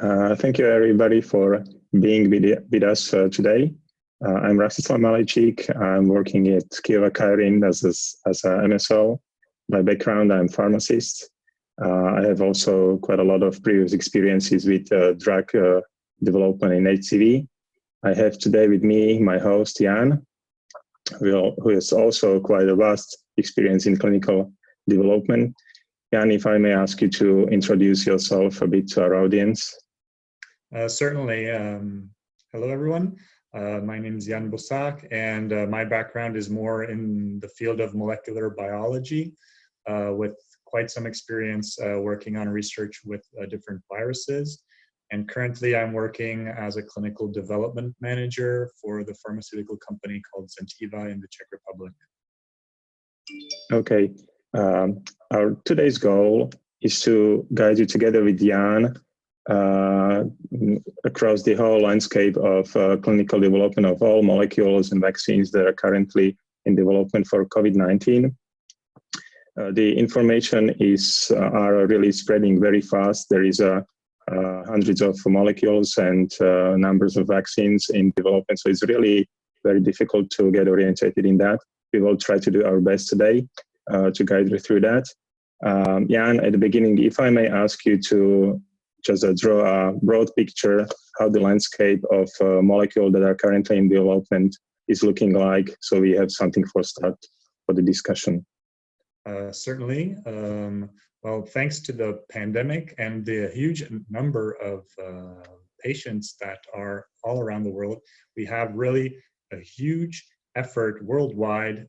Thank you, everybody, for being with us today. I'm Rastislav Malejcik. I'm working at Kyowa Kirin as an MSO. By background, I'm a pharmacist. I have also quite a lot of previous experiences with drug development in HCV. I have today with me my host, Jan, who has also quite a vast experience in clinical development. Jan, if I may ask you to introduce yourself a bit to our audience. Certainly. Hello, everyone. My name is Jan Bosak, and my background is more in the field of molecular biology, with quite some experience working on research with different viruses. And currently, I'm working as a clinical development manager for the pharmaceutical company called Zentiva in the Czech Republic. Okay. Our today's goal is to guide you together with Jan across the whole landscape of clinical development of all molecules and vaccines that are currently in development for COVID-19. The information are really spreading very fast. There is hundreds of molecules and numbers of vaccines in development, so it's really very difficult to get orientated in that. We will try to do our best today to guide you through that. Jan, at the beginning, if I may ask you to just draw a broad picture how the landscape of molecules that are currently in development is looking like, so we have something for start for the discussion. Certainly. Well, thanks to the pandemic and the huge number of patients that are all around the world, we have really a huge effort worldwide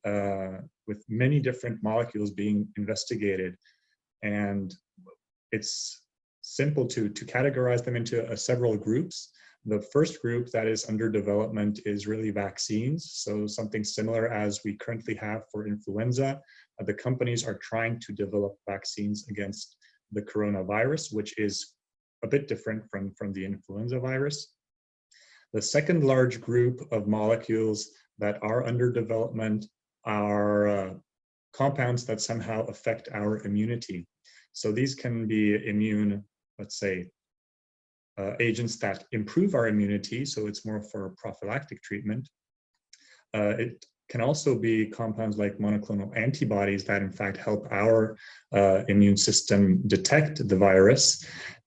with many different molecules being investigated. And it's simple to categorize them into several groups. The first group that is under development is really vaccines. So something similar as we currently have for influenza. The companies are trying to develop vaccines against the coronavirus, which is a bit different from the influenza virus. The second large group of molecules that are under development are compounds that somehow affect our immunity. So these can be immune, let's say, agents that improve our immunity, so it's more for prophylactic treatment. It can also be compounds like monoclonal antibodies that in fact help our immune system detect the virus.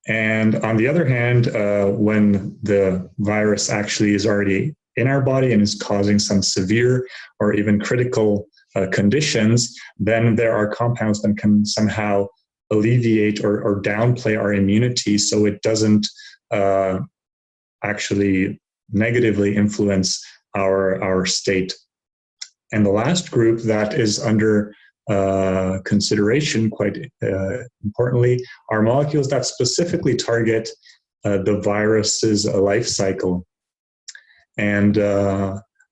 And on the other hand, when the virus actually is already in our body and is causing some severe or even critical conditions, then there are compounds that can somehow alleviate or downplay our immunity so it doesn't actually negatively influence our state. And the last group that is under consideration, quite importantly, are molecules that specifically target the virus's life cycle. And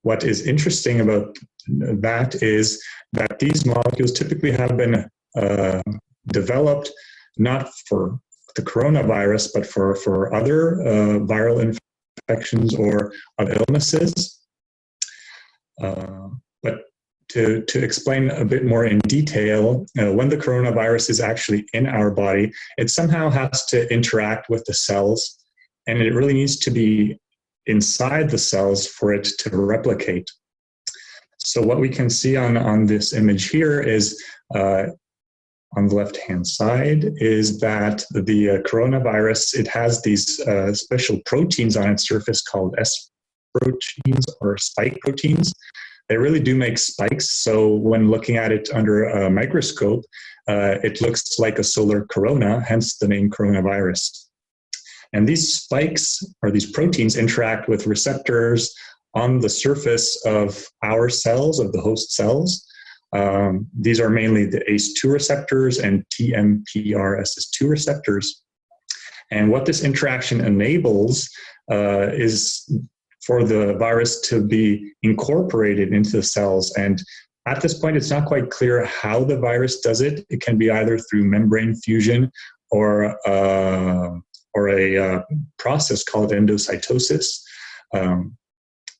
what is interesting about that is that these molecules typically have been developed not for the coronavirus, but for other viral infections or illnesses. But to explain a bit more in detail, when the coronavirus is actually in our body, it somehow has to interact with the cells, and it really needs to be inside the cells for it to replicate. So what we can see on this image here is, on the left-hand side, is that the coronavirus, it has these special proteins on its surface called S proteins or spike proteins. They really do make spikes, so when looking at it under a microscope, it looks like a solar corona, hence the name coronavirus. And these spikes, or these proteins, interact with receptors on the surface of our cells, of the host cells. These are mainly the ACE2 receptors and TMPRSS2 receptors. And what this interaction enables is for the virus to be incorporated into the cells. And at this point, it's not quite clear how the virus does it. It can be either through membrane fusion or a process called endocytosis.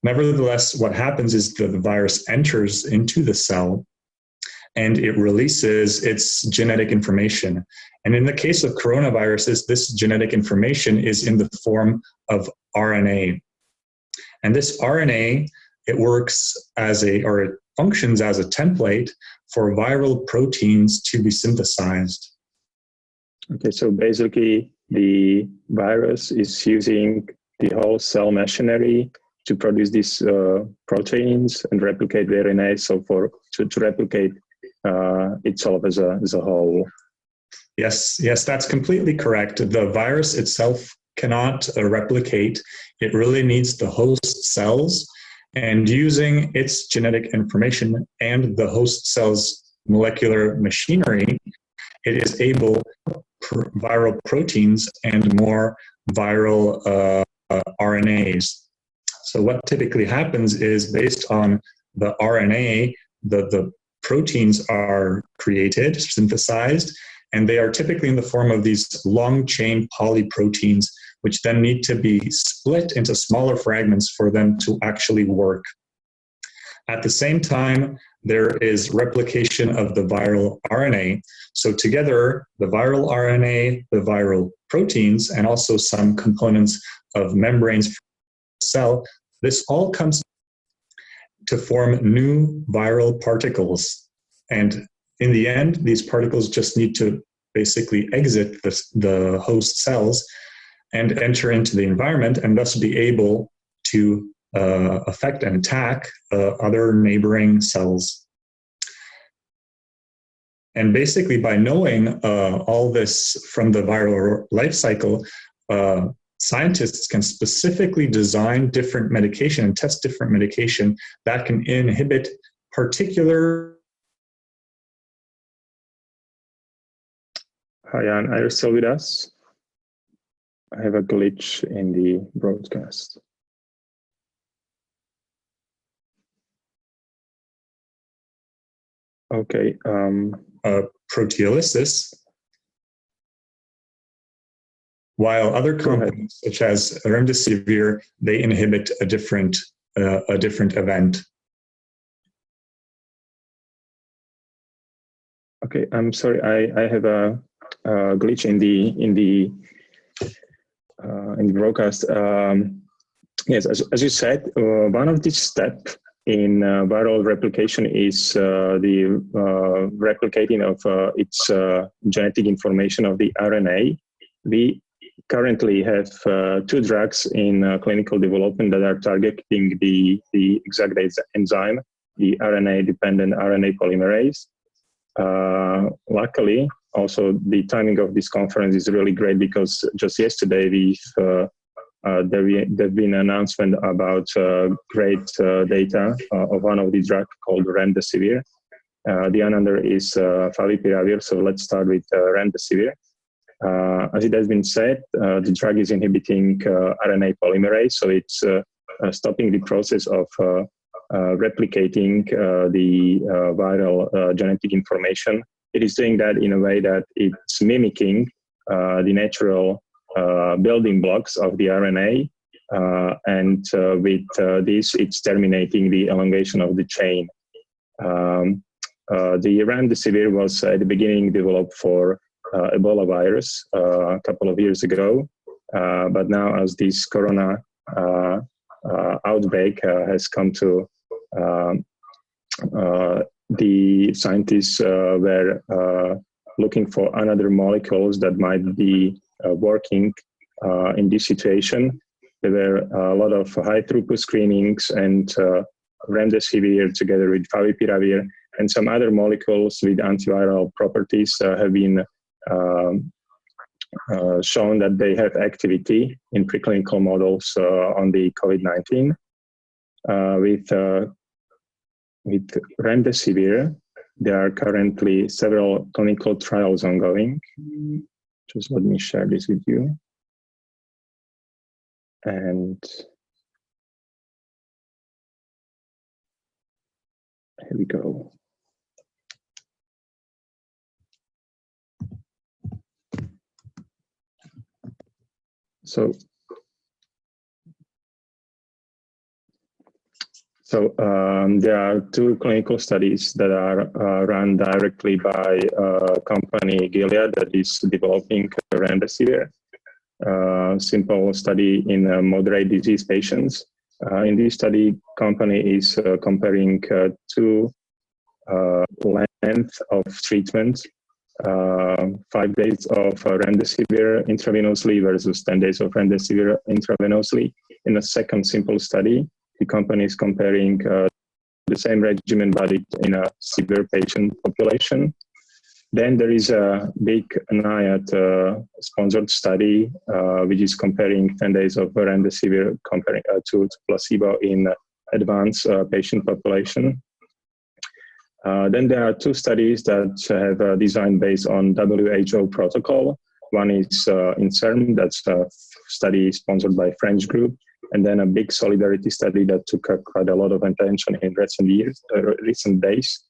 Nevertheless, what happens is that the virus enters into the cell, and it releases its genetic information. And in the case of coronaviruses, this genetic information is in the form of RNA. And this RNA, it works as or it functions as a template for viral proteins to be synthesized. Okay, so basically the virus is using the whole cell machinery to produce these proteins and replicate the RNA, so to replicate itself as a whole. Yes, that's completely correct. The virus itself cannot replicate. It really needs the host cells, and using its genetic information and the host cell's molecular machinery, it is able viral proteins and more viral RNAs. So what typically happens is, based on the RNA, the proteins are created, synthesized, and they are typically in the form of these long-chain polyproteins, which then need to be split into smaller fragments for them to actually work. At the same time, there is replication of the viral RNA. So together, the viral RNA, the viral proteins, and also some components of membranes for the cell, this all comes to form new viral particles. And in the end, these particles just need to basically exit the host cells and enter into the environment, and thus be able to affect and attack other neighboring cells. And basically, by knowing all this from the viral life cycle, scientists can specifically design different medication and test different medication that can inhibit particular. Hi, Jan, are you still with us? I have a glitch in the broadcast. Okay. Proteolysis, while other compounds such as remdesivir, they inhibit a different event. Okay, I'm sorry. I have a glitch in the broadcast. Yes, as you said, one of the steps in viral replication is the replicating of its genetic information of the RNA. We currently have two drugs in clinical development that are targeting the exact enzyme, the RNA-dependent RNA polymerase. Luckily, also the timing of this conference is really great, because just yesterday there've been an announcement about great data of one of the drugs called remdesivir. The another is favipiravir. So let's start with remdesivir. As it has been said, the drug is inhibiting RNA polymerase, so it's stopping the process of replicating the viral genetic information. It is doing that in a way that it's mimicking the natural building blocks of the RNA, and with this, it's terminating the elongation of the chain. The remdesivir was at the beginning developed for Ebola virus a couple of years ago, but now as this corona outbreak has come to, the scientists were looking for another molecules that might be working in this situation. There were a lot of high throughput screenings, and remdesivir together with favipiravir and some other molecules with antiviral properties have been shown that they have activity in preclinical models on the COVID-19. With remdesivir, there are currently several clinical trials ongoing. Just let me share this with you. And here we go. There are two clinical studies that are run directly by company Gilead that is developing remdesivir. Simple study in moderate disease patients. In this study, company is comparing two length of treatment, 5 days of remdesivir intravenously versus 10 days of remdesivir intravenously. In a second simple study, the company is comparing the same regimen but in a severe patient population. Then there is a big NIAID sponsored study which is comparing 10 days of remdesivir comparing to placebo in advanced patient population. Then there are two studies that have designed based on WHO protocol. One is in CERN, that's a study sponsored by French group, and then a big solidarity study that took quite a lot of attention in recent days.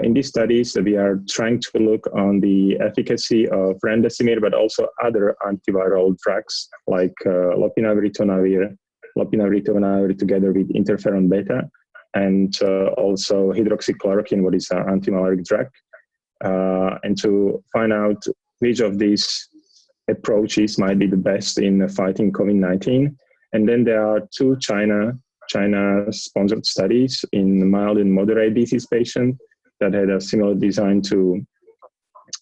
In these studies, we are trying to look on the efficacy of remdesivir, but also other antiviral drugs like lopinavir, ritonavir together with interferon beta, and also hydroxychloroquine, what is an antimalaric drug, and to find out which of these approaches might be the best in fighting COVID-19. And then there are two China-sponsored studies in mild and moderate disease patients that had a similar design to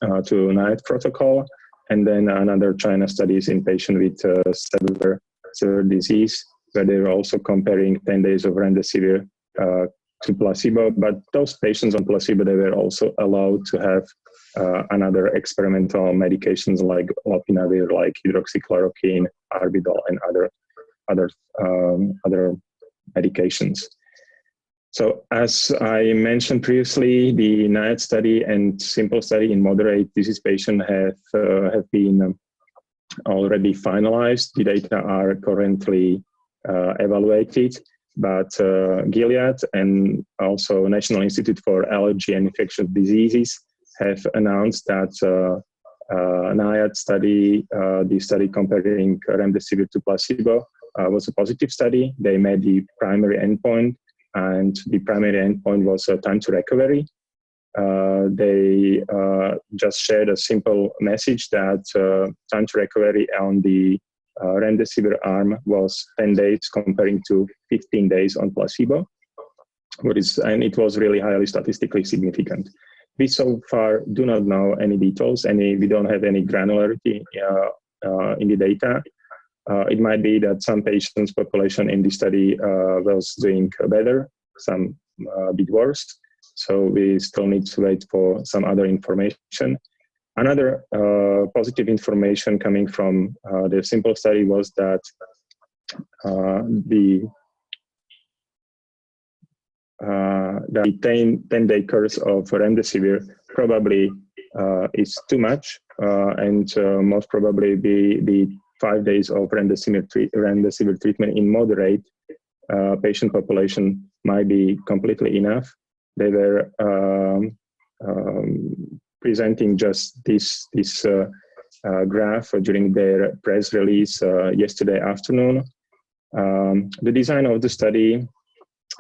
NIAID protocol, and then another China studies in patients with severe disease, where they were also comparing 10 days of remdesivir to placebo. But those patients on placebo, they were also allowed to have another experimental medications like lopinavir, like hydroxychloroquine, Arbidol, and other medications. So as I mentioned previously, the NIAID study and simple study in moderate disease patients have been already finalized. The data are currently evaluated, but Gilead and also National Institute for Allergy and Infectious Diseases have announced that NIAID study, the study comparing remdesivir to placebo, was a positive study. They made the primary endpoint, and the primary endpoint was time to recovery. They just shared a simple message that time to recovery on the remdesivir arm was 10 days comparing to 15 days on placebo, and it was really highly statistically significant. We so far do not know any details, we don't have any granularity in the data. It might be that some patients' population in the study was doing better, some a bit worse. So we still need to wait for some other information. Another positive information coming from the simple study was that the 10-day course of remdesivir probably is too much, and most probably the 5 days of remdesivir treatment in moderate patient population might be completely enough. They were presenting just this graph during their press release yesterday afternoon. The design of the study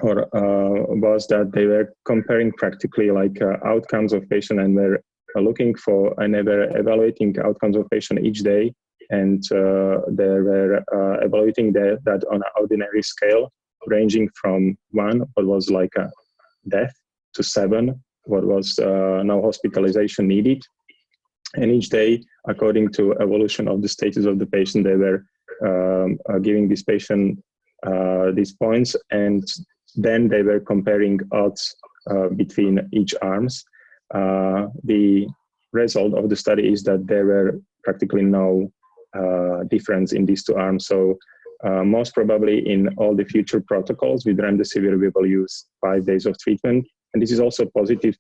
was that they were comparing practically like outcomes of patient, and were looking for and they were evaluating outcomes of patient each day, and they were evaluating that on an ordinary scale, ranging from 1, what was like a death, to 7, what was no hospitalization needed. And each day, according to evolution of the status of the patient, they were giving this patient these points, and then they were comparing odds between each arms. The result of the study is that there were practically no difference in these two arms. So most probably in all the future protocols with remdesivir, we will use 5 days of treatment. And this is also a positive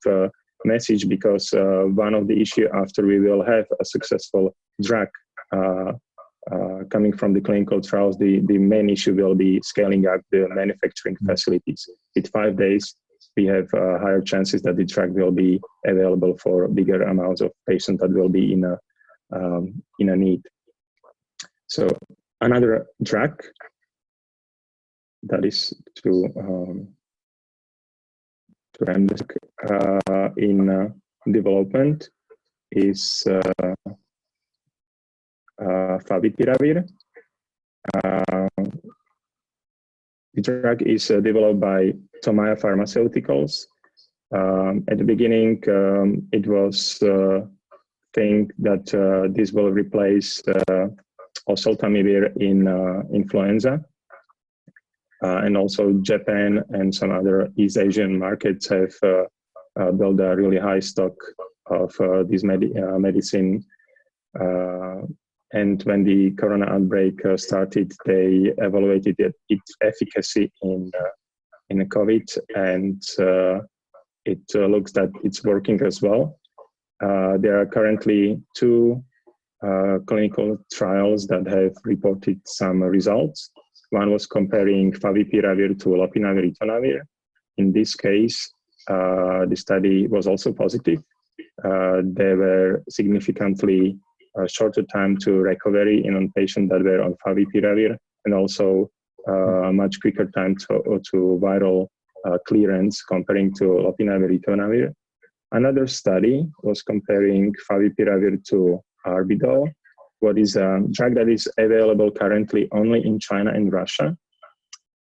message, because one of the issues after we will have a successful drug coming from the clinical trials, the main issue will be scaling up the manufacturing facilities. With 5 days, we have higher chances that the drug will be available for bigger amounts of patients that will be in a need. So another drug that is to Remdesivir in development is favipiravir. The drug is developed by Tomaia Pharmaceuticals. At the beginning, it was think that this will replace oseltamivir in influenza. And also Japan and some other East Asian markets have built a really high stock of this medicine. And when the corona outbreak started, they evaluated its efficacy in COVID, and it looks that it's working as well. There are currently 2 clinical trials that have reported some results. One was comparing favipiravir to lopinavir-ritonavir. In this case, the study was also positive. There were significantly shorter time to recovery in patients that were on favipiravir, and also much quicker time to viral clearance comparing to lopinavir-ritonavir. Another study was comparing favipiravir to Arbidol, what is a drug that is available currently only in China and Russia.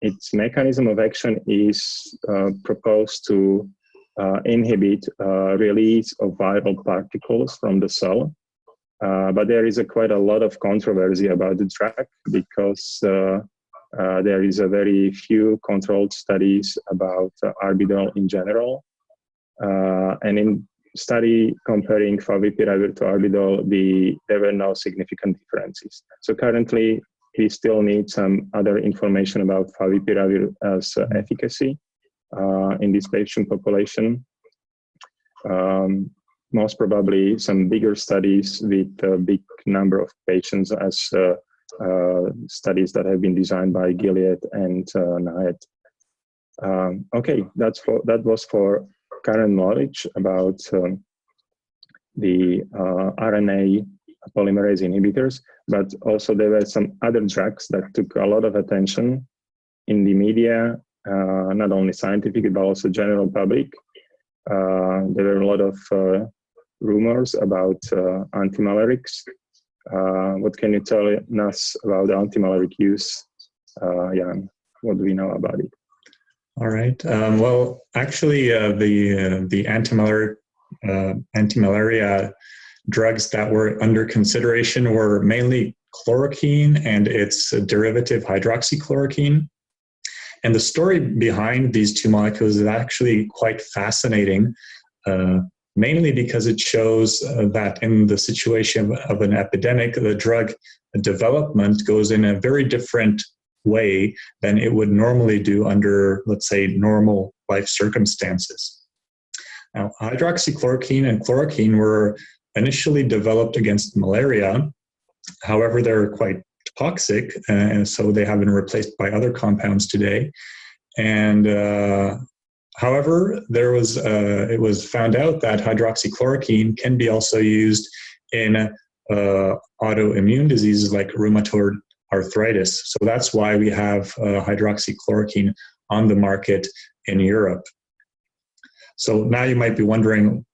Its mechanism of action is proposed to inhibit release of viral particles from the cell. But there is quite a lot of controversy about the drug because there is a very few controlled studies about Arbidol in general. And in study comparing favipiravir to Arbidol, there were no significant differences. So currently, we still need some other information about favipiravir as efficacy in this patient population. Most probably some bigger studies with a big number of patients as studies that have been designed by Gilead and NIAID. Okay, that was for current knowledge about the RNA polymerase inhibitors, but also there were some other drugs that took a lot of attention in the media, not only scientific, but also general public. There were a lot of rumors about antimalarics. What can you tell us about the antimalaric use, Jan? What do we know about it? All right. Well, actually, the anti-malaria drugs that were under consideration were mainly chloroquine and its derivative hydroxychloroquine. And the story behind these 2 molecules is actually quite fascinating, mainly because it shows that in the situation of an epidemic, the drug development goes in a very different way than it would normally do under, let's say, normal life circumstances. Now, hydroxychloroquine and chloroquine were initially developed against malaria. However, they're quite toxic, and so they have been replaced by other compounds today. And however, it was found out that hydroxychloroquine can be also used in autoimmune diseases like rheumatoid arthritis. So that's why we have hydroxychloroquine on the market in Europe. So now you might be wondering,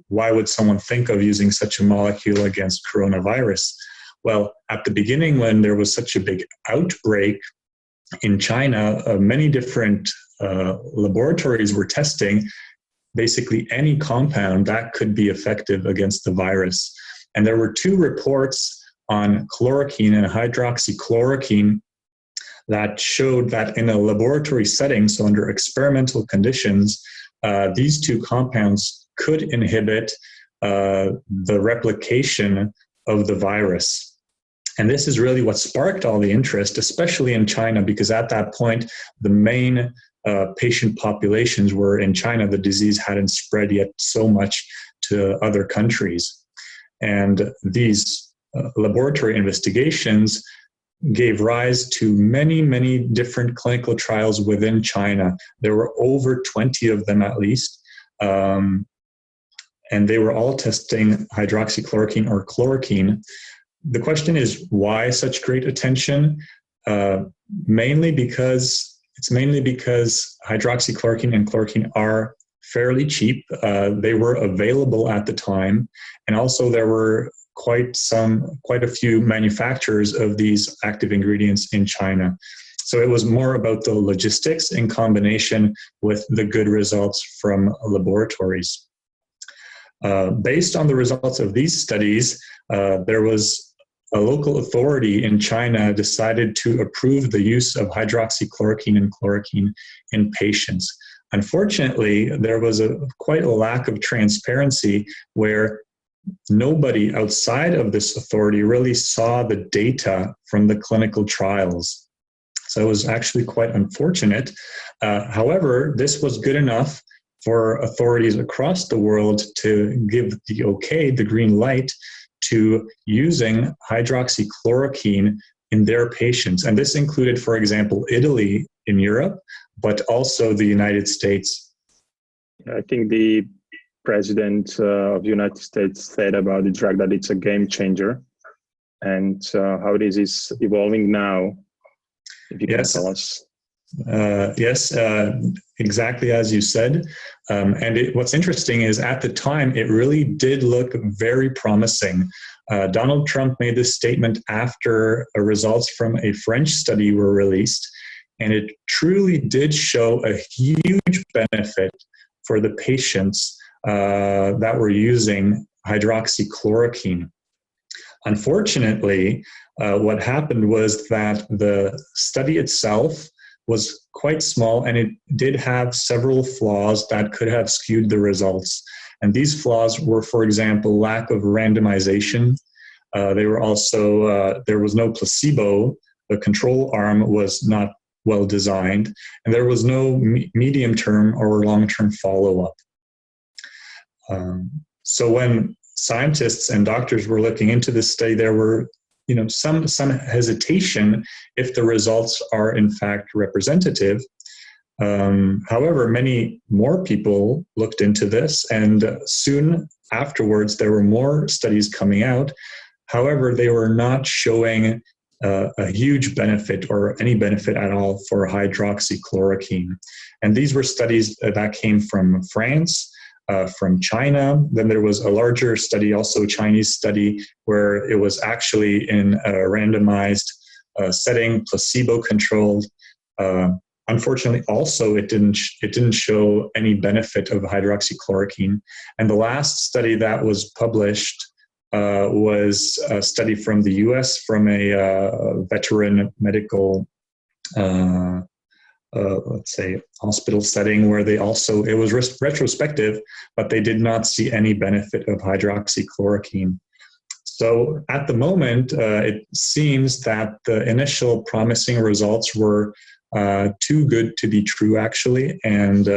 why would someone think of using such a molecule against coronavirus? Well, at the beginning, when there was such a big outbreak in China, many different laboratories were testing basically any compound that could be effective against the virus. And there were 2 reports on chloroquine and hydroxychloroquine that showed that in a laboratory setting, so under experimental conditions, these 2 compounds could inhibit the replication of the virus. And this is really what sparked all the interest, especially in China, because at that point, the main patient populations were in China. The disease hadn't spread yet so much to other countries. And these laboratory investigations gave rise to many, many different clinical trials within China. There were over 20 of them at least. And they were all testing hydroxychloroquine or chloroquine. The question is, why such great attention? Mainly because hydroxychloroquine and chloroquine are fairly cheap. They were available at the time, and also there were quite a few manufacturers of these active ingredients in China. So it was more about the logistics in combination with the good results from laboratories. Based on the results of these studies, there was a local authority in China decided to approve the use of hydroxychloroquine and chloroquine in patients. Unfortunately, there was quite a lack of transparency where nobody outside of this authority really saw the data from the clinical trials. So it was actually quite unfortunate. However, this was good enough for authorities across the world to give the okay, the green light, to using hydroxychloroquine in their patients. And this included, for example, Italy in Europe, but also the United States. I think the President of the United States said about the drug that it's a game changer. And how this is evolving now, if you can tell us. Yes, exactly as you said. And what's interesting is at the time, it really did look very promising. Donald Trump made this statement after results from a French study were released, and it truly did show a huge benefit for the patients that were using hydroxychloroquine. Unfortunately, what happened was that the study itself was quite small, and it did have several flaws that could have skewed the results. And these flaws were, for example, lack of randomization. They were also, there was no placebo. The control arm was not well designed, and there was no medium-term or long-term follow-up. So when scientists and doctors were looking into this study, there were some hesitation if the results are in fact representative. However, many more people looked into this, and soon afterwards there were more studies coming out. However, they were not showing a huge benefit or any benefit at all for hydroxychloroquine. And these were studies that came from France, from China. Then there was a larger study, also a Chinese study, where it was actually in a randomized setting, placebo-controlled. Unfortunately, also it didn't show any benefit of hydroxychloroquine. And the last study that was published was a study from the U.S. from a veteran medical let's say, hospital setting where it was retrospective, but they did not see any benefit of hydroxychloroquine. So at the moment, it seems that the initial promising results were too good to be true, actually. And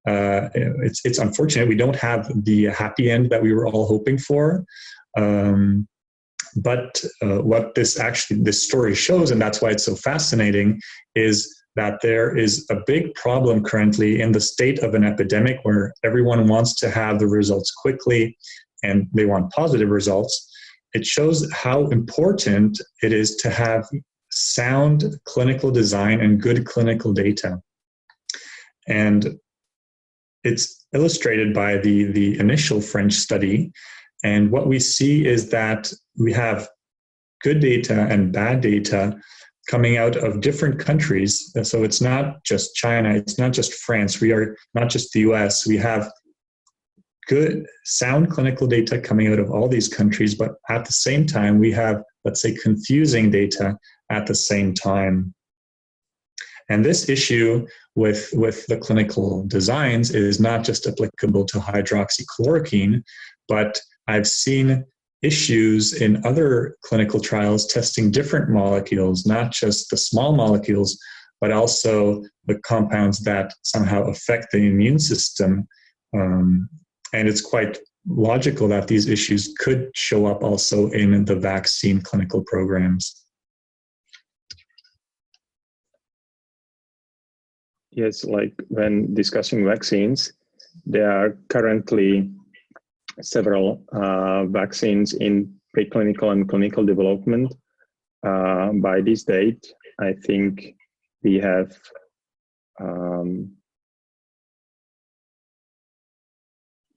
it's unfortunate we don't have the happy end that we were all hoping for. But what this story shows, and that's why it's so fascinating, is that there is a big problem currently in the state of an epidemic where everyone wants to have the results quickly and they want positive results. It shows how important it is to have sound clinical design and good clinical data. And it's illustrated by the initial French study. And what we see is that we have good data and bad data coming out of different countries. So it's not just China, it's not just France, we are not just the US, we have good, sound clinical data coming out of all these countries, but at the same time, we have, let's say, confusing data at the same time. And this issue with the clinical designs is not just applicable to hydroxychloroquine, but I've seen issues in other clinical trials testing different molecules, not just the small molecules, but also the compounds that somehow affect the immune system. And it's quite logical that these issues could show up also in the vaccine clinical programs. Yes, like when discussing vaccines, there are currently several vaccines in preclinical and clinical development. By this date, I think we have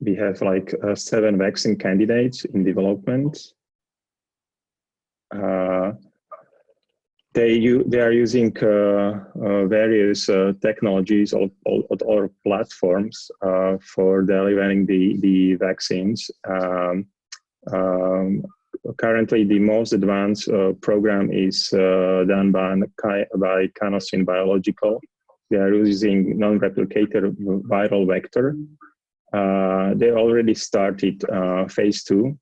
we have like 7 vaccine candidates in development. They are using various technologies or platforms for delivering the vaccines. Currently, the most advanced program is done by Canosin Biological. They are using non-replicator viral vector. They already started phase 2.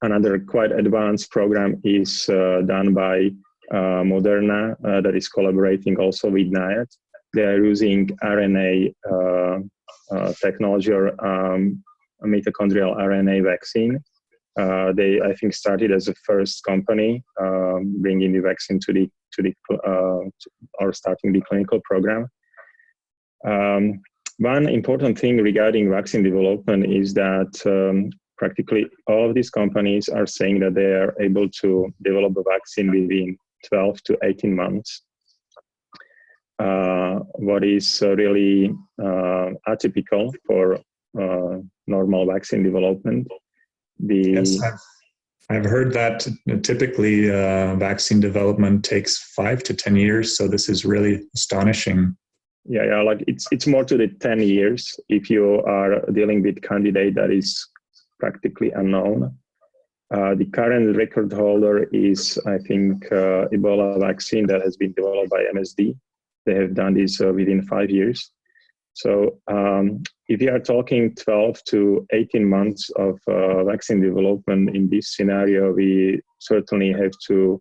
Another quite advanced program is done by Moderna that is collaborating also with NIAID. They are using RNA technology or mitochondrial RNA vaccine. They, I think, started as a first company bringing the vaccine to or starting the clinical program. One important thing regarding vaccine development is that practically all of these companies are saying that they are able to develop a vaccine within 12 to 18 months. What is really atypical for normal vaccine development. Yes, I've heard that typically vaccine development takes 5 to 10 years. So this is really astonishing. Yeah, like it's more to the 10 years if you are dealing with candidate that is practically unknown. The current record holder is, I think, Ebola vaccine that has been developed by MSD. They have done this within 5 years. So if you are talking 12 to 18 months of vaccine development in this scenario, we certainly have to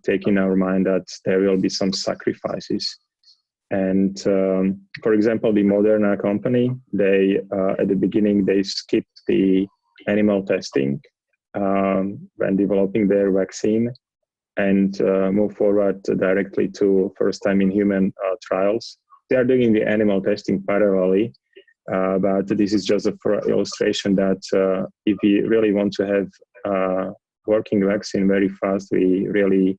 take in our mind that there will be some sacrifices. And for example, the Moderna company, they at the beginning, they skipped the animal testing when developing their vaccine and move forward directly to first time in human trials. They are doing the animal testing parallelly, but this is just for illustration that if we really want to have working vaccine very fast, we really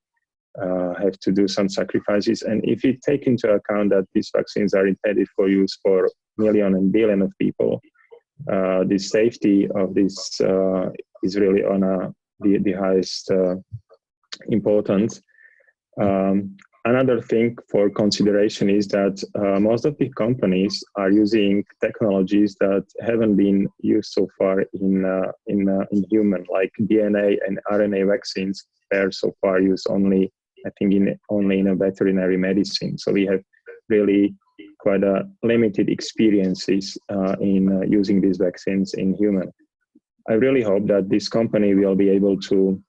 have to do some sacrifices. And if you take into account that these vaccines are intended for use for million and billion of people, the safety of this is really on the highest importance. Another thing for consideration is that most of the companies are using technologies that haven't been used so far in human, like DNA and RNA vaccines. They're so far used only, I think, only in a veterinary medicine. So we have really quite a limited experiences in using these vaccines in human. I really hope that this company will be able to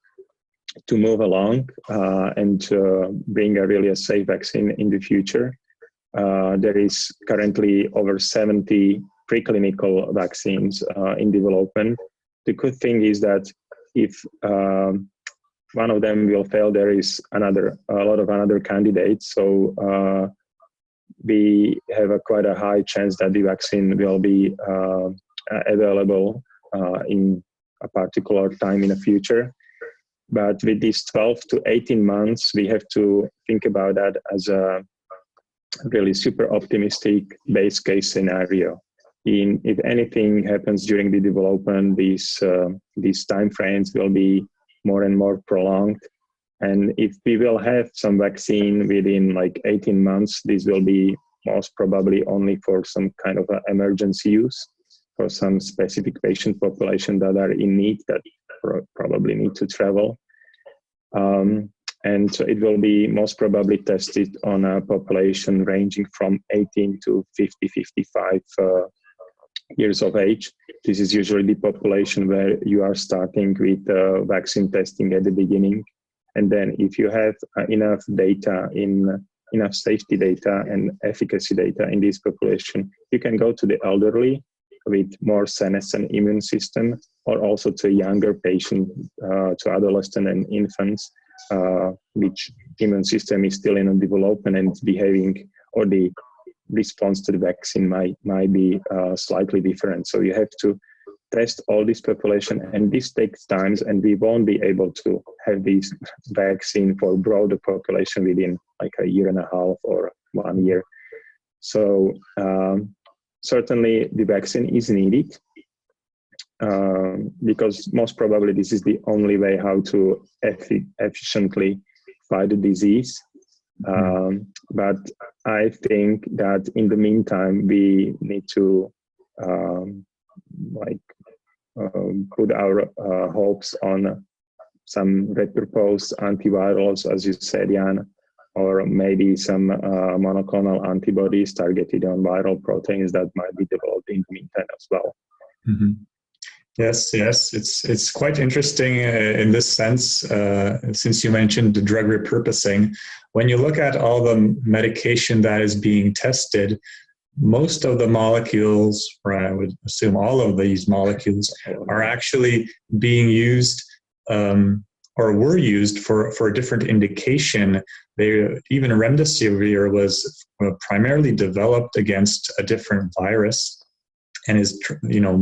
move along and bring a safe vaccine in the future. There is currently over 70 preclinical vaccines in development. The good thing is that if one of them will fail, there is a lot of other candidates. So we have quite a high chance that the vaccine will be available in a particular time in the future. But with these 12 to 18 months, we have to think about that as a really super optimistic base case scenario. If anything happens during the development, these time frames will be more and more prolonged. And if we will have some vaccine within like 18 months, this will be most probably only for some kind of emergency use for some specific patient population that are in need, that probably need to travel. And it will be most probably tested on a population ranging from 18 to 50, 55 years of age. This is usually the population where you are starting with vaccine testing at the beginning. And then if you have enough data, enough safety data and efficacy data in this population, you can go to the elderly with more senescent immune system, or also to younger patient, to adolescent and infants, which immune system is still in development and behaving, or the response to the vaccine might be slightly different. So you have to test all this population, and this takes time, and we won't be able to have this vaccine for broader population within like a year and a half or 1 year. So certainly the vaccine is needed, because most probably this is the only way how to efficiently fight the disease. But I think that in the meantime, we need to put our hopes on some repurposed antivirals, as you said, Jan, or maybe some monoclonal antibodies targeted on viral proteins that might be developed in the meantime as well. Mm-hmm. Yes, it's quite interesting in this sense, since you mentioned the drug repurposing. When you look at all the medication that is being tested, most of the molecules, or I would assume all of these molecules, are actually being used or were used for a different indication. Even remdesivir was primarily developed against a different virus, and is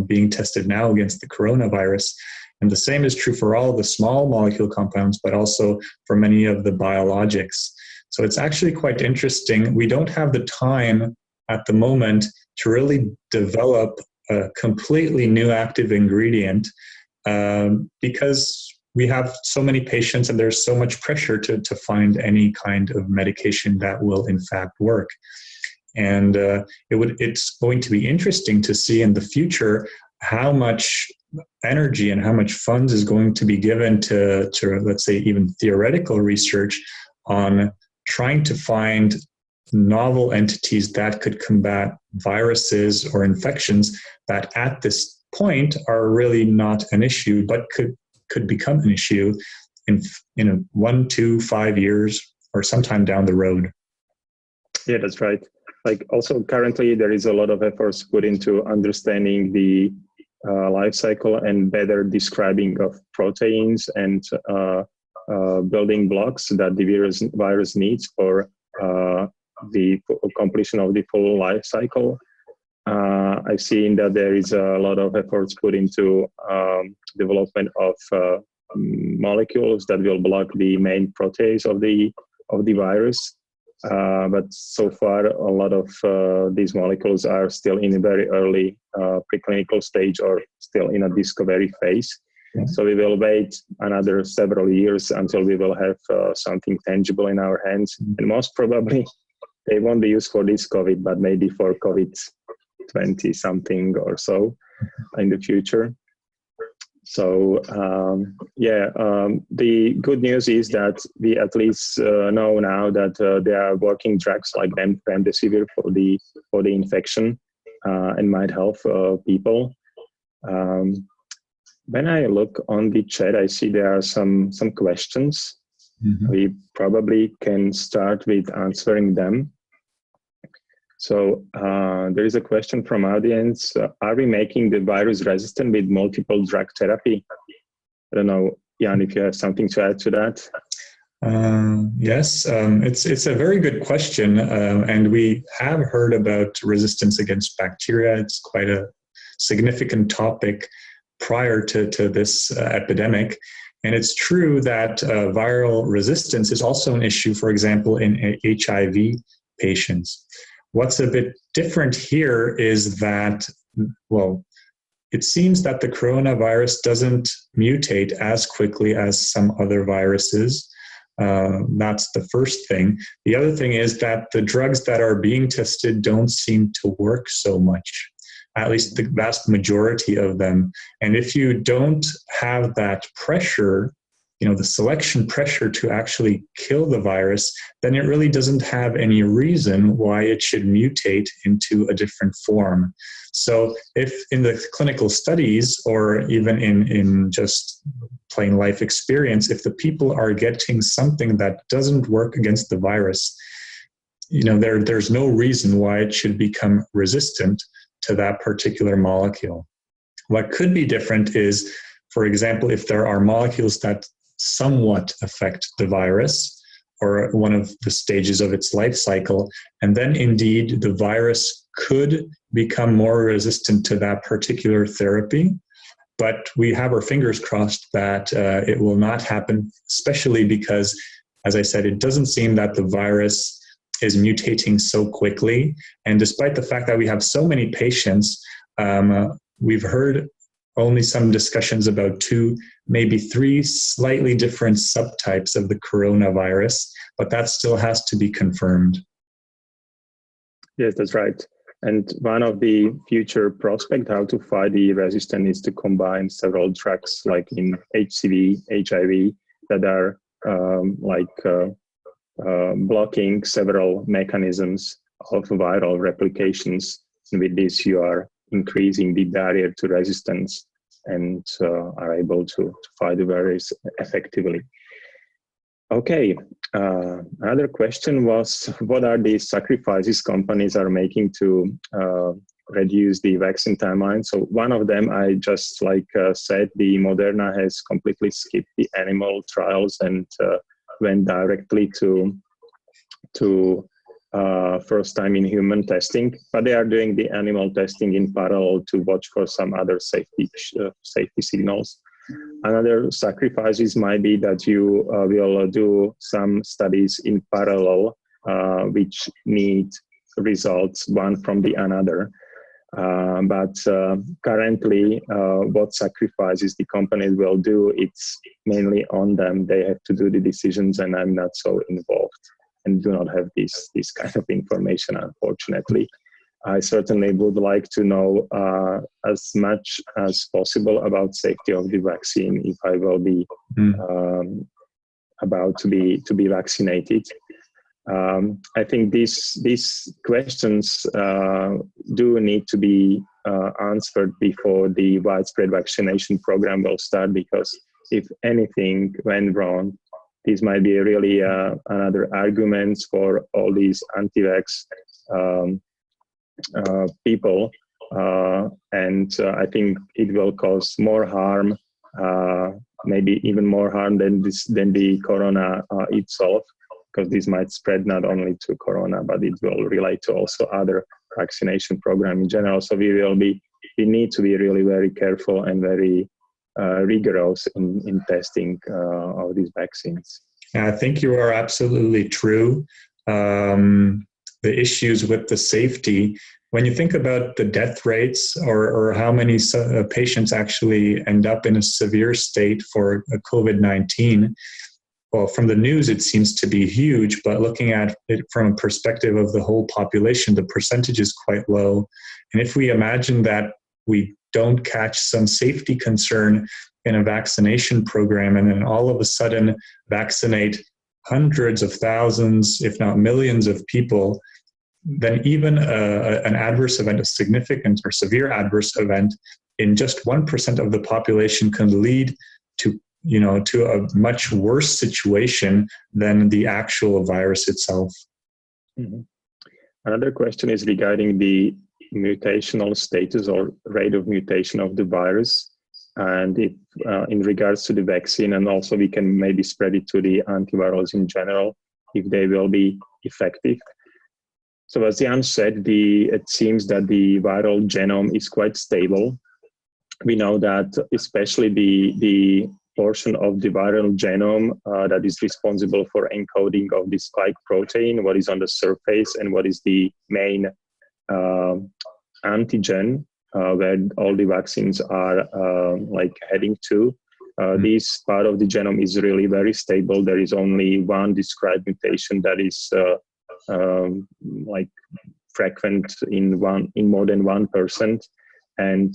being tested now against the coronavirus. And the same is true for all the small molecule compounds, but also for many of the biologics. So it's actually quite interesting. We don't have the time at the moment to really develop a completely new active ingredient because we have so many patients and there's so much pressure to find any kind of medication that will in fact work. And it's going to be interesting to see in the future how much energy and how much funds is going to be given to let's say, even theoretical research on trying to find novel entities that could combat viruses or infections that at this point are really not an issue, but could become an issue in 1, 2, 5 years or sometime down the road. Yeah, that's right. Like also currently there is a lot of efforts put into understanding the life cycle and better describing of proteins and building blocks that the virus needs for the completion of the full life cycle. I've seen that there is a lot of efforts put into development of molecules that will block the main protease of the virus. But so far, a lot of these molecules are still in a very early preclinical stage or still in a discovery phase. Mm-hmm. So we will wait another several years until we will have something tangible in our hands. And most probably, they won't be used for this COVID, but maybe for COVID-20 something or so in the future. So the good news is that we at least know now that there are working drugs like remdesivir for the infection and might help people. When I look on the chat, I see there are some questions. Mm-hmm. We probably can start with answering them. So there is a question from audience. Are we making the virus resistant with multiple drug therapy? I don't know, Jan, if you have something to add to that. Yes, it's a very good question. And we have heard about resistance against bacteria. It's quite a significant topic prior to this epidemic. And it's true that viral resistance is also an issue, for example, in HIV patients. What's a bit different here is that, well, it seems that the coronavirus doesn't mutate as quickly as some other viruses. That's the first thing. The other thing is that the drugs that are being tested don't seem to work so much, at least the vast majority of them. And if you don't have that pressure, the selection pressure to actually kill the virus, then it really doesn't have any reason why it should mutate into a different form. So if in the clinical studies or even in just plain life experience, if the people are getting something that doesn't work against the virus, there's no reason why it should become resistant to that particular molecule. What could be different is, for example, if there are molecules that somewhat affect the virus or one of the stages of its life cycle, and then indeed the virus could become more resistant to that particular therapy. But we have our fingers crossed that it will not happen, especially because, as I said, it doesn't seem that the virus is mutating so quickly. And despite the fact that we have so many patients, we've heard only some discussions about 2, maybe 3 slightly different subtypes of the coronavirus, but that still has to be confirmed. Yes, that's right. And one of the future prospects how to fight the resistance is to combine several drugs like in HCV, HIV, that are blocking several mechanisms of viral replications. And with this, you are increasing the barrier to resistance and are able to fight the virus effectively. Okay, another question was, what are the sacrifices companies are making to reduce the vaccine timeline? So one of them, I just said, the Moderna has completely skipped the animal trials and went directly to first time in human testing, but they are doing the animal testing in parallel to watch for some other safety signals. Another sacrifices might be that you will do some studies in parallel, which need results one from the another. But currently, what sacrifices the companies will do, it's mainly on them. They have to do the decisions, and I'm not so involved and do not have this kind of information, unfortunately. I certainly would like to know as much as possible about safety of the vaccine if I will be about to be vaccinated. I think these questions do need to be answered before the widespread vaccination program will start, because if anything went wrong, this might be really another argument for all these anti-vax people, and I think it will cause more harm, maybe even more harm than the corona itself, because this might spread not only to corona, but it will relate to also other vaccination program in general. So we need to be really very careful and very rigorous in testing of these vaccines. I think you are absolutely true. The issues with the safety, when you think about the death rates or how many patients actually end up in a severe state for COVID-19, well, from the news, it seems to be huge, but looking at it from a perspective of the whole population, the percentage is quite low. And if we imagine that we don't catch some safety concern in a vaccination program and then all of a sudden vaccinate hundreds of thousands, if not millions of people, then even an adverse event, a significant or severe adverse event in just 1% of the population can lead to a much worse situation than the actual virus itself. Mm-hmm. Another question is regarding the mutational status or rate of mutation of the virus, and if in regards to the vaccine, and also we can maybe spread it to the antivirals in general, if they will be effective. So as Jan said, it seems that the viral genome is quite stable. We know that especially the portion of the viral genome that is responsible for encoding of the spike protein, what is on the surface and what is the main antigen where all the vaccines are heading to. This part of the genome is really very stable. There is only one described mutation that is frequent in more than 1%. And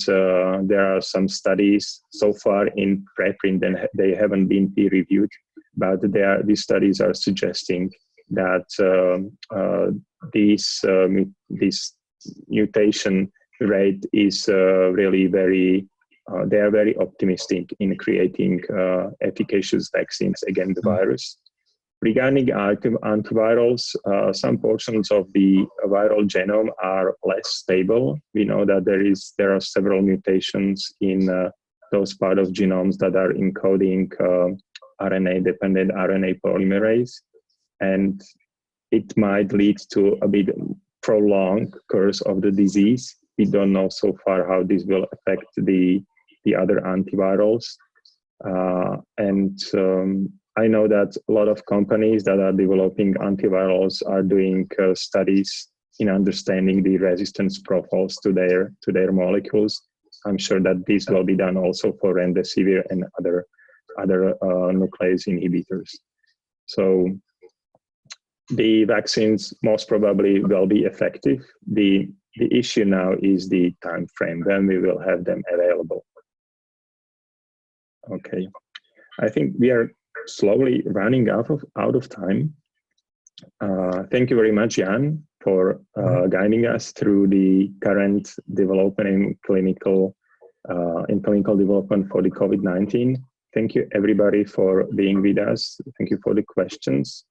there are some studies so far in preprint, and they haven't been peer-reviewed, but these studies are suggesting that this mutation rate is really very, they are very optimistic in creating efficacious vaccines against the virus. Regarding antivirals, some portions of the viral genome are less stable. We know that there are several mutations in those parts of genomes that are encoding RNA-dependent RNA polymerase, and it might lead to a bit prolonged course of the disease. We don't know so far how this will affect the other antivirals, I know that a lot of companies that are developing antivirals are doing studies in understanding the resistance profiles to their molecules. I'm sure that this will be done also for remdesivir and other nuclease inhibitors. So the vaccines most probably will be effective. The issue now is the time frame when we will have them available. Okay, I think we are slowly running out of time. Thank you very much, Jan, for guiding us through the current development in clinical development for the COVID-19. Thank you, everybody, for being with us. Thank you for the questions.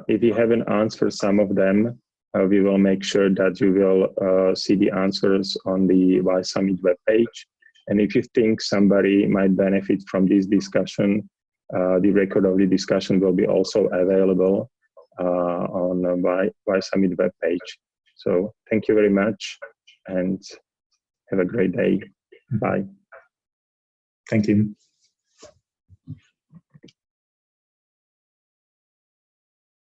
If you haven't answered some of them, we will make sure that you will see the answers on the Y Summit webpage. And if you think somebody might benefit from this discussion, the record of the discussion will be also available on the Y Summit webpage. So thank you very much and have a great day. Bye. Thank you.